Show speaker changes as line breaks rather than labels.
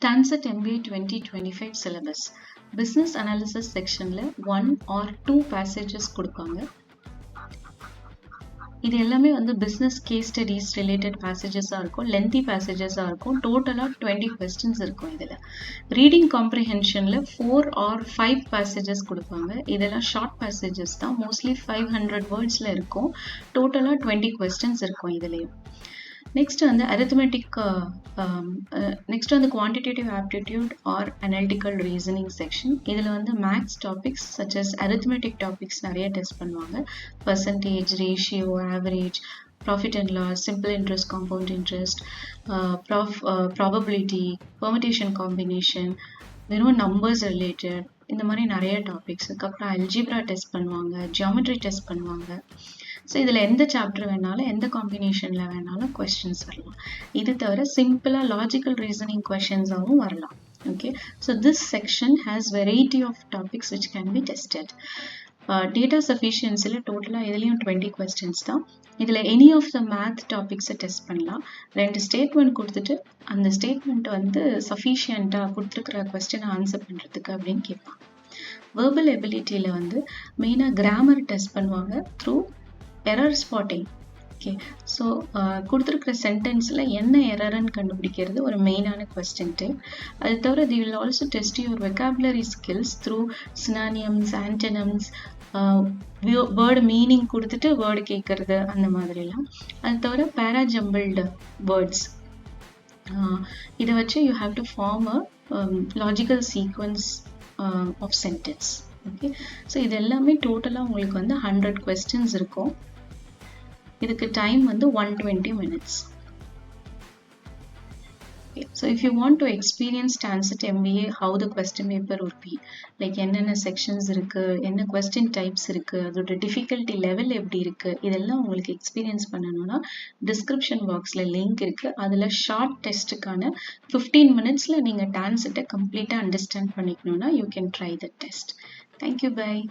Tanset MBA 2025 syllabus business analysis sectionல 1 or 2 passages கொடுப்பாங்க. இது எல்லாமே வந்து business case studies related passages இருக்கும், lengthy passages இருக்கும். டோட்டலா 20 questions இருக்கும். இதுல reading comprehensionல 4 or 5 passages கொடுப்பாங்க. இதெல்லாம் short passages தான், mostly 500 wordsல இருக்கும். டோட்டலா 20 questions இருக்கும் இதுலயும். நெக்ஸ்ட் வந்து arithmetic நெக்ஸ்ட் வந்து quantitative aptitude or analytical reasoning section. இதில் வந்து maths topics such as arithmetic topics நிறைய டெஸ்ட் பண்ணுவாங்க. percentage, ratio, average, profit and loss, simple interest, compound interest, probability, permutation combination, வெறும் நம்பர்ஸ் ரிலேட்டட், இந்த மாதிரி நிறைய டாபிக்ஸ். அதுக்கப்புறம் அல்ஜிப்ரா டெஸ்ட் பண்ணுவாங்க, ஜியாமெட்ரி டெஸ்ட் பண்ணுவாங்க. ஸோ இதில் எந்த சாப்டர் வேணாலும் எந்த காம்பினேஷனில் வேணாலும் கொஸ்டின்ஸ் வரலாம். இது தவிர சிம்பிளாக லாஜிக்கல் ரீசனிங் கொஸ்டின்ஸாகவும் வரலாம். Okay, so this section has variety of topics which can be tested. Data சஃபிஷியன்சியில் டோட்டலாக இதுலேயும் 20 கொஸ்டின்ஸ் தான். இதில் எனி ஆஃப் த மேத் டாபிக்ஸை டெஸ்ட் பண்ணலாம். 2 ஸ்டேட்மெண்ட் கொடுத்துட்டு அந்த ஸ்டேட்மெண்ட் வந்து சஃபிஷியண்ட்டாக கொடுத்துருக்குற கொஸ்டினை ஆன்சர் பண்ணுறதுக்கு அப்படின்னு கேட்பாங்க. வெர்பல் எபிலிட்டியில் வந்து மெயினாக கிராமர் டெஸ்ட் பண்ணுவாங்க through error spotting. Okay, so கொடுத்துருக்குற சென்டென்ஸில் என்ன எரர்ன்னு கண்டுபிடிக்கிறது ஒரு மெயினான கொஸ்டின் டைப். அது தவிர they will also test your vocabulary skills through synonyms, antonyms, word meaning கொடுத்துட்டு வேர்டு கேட்கறது, அந்த மாதிரிலாம். அது தவிர பேராஜம்பிள்டு வேர்ட்ஸ், இதை வச்சு you have to form a logical sequence of sentence. Okay, so இது எல்லாமே டோட்டலாக உங்களுக்கு வந்து 100 கொஸ்டின்ஸ் இருக்கும். இதுக்கு டைம் வந்து 120 minutes. Okay. So if you want to experience Tanset MBA, how the question paper would be, like என்னென்ன sections இருக்கு, என்ன question types இருக்கு, அதோட difficulty level எப்படி இருக்கு, இதெல்லாம் உங்களுக்கு experience பண்ணணும்னா description boxல link இருக்கு. அதில் short testக்கான 15 minutesல நீங்கள் Tanset complete understand பண்ணிக்கணும்னா you can try the test. Thank you, bye.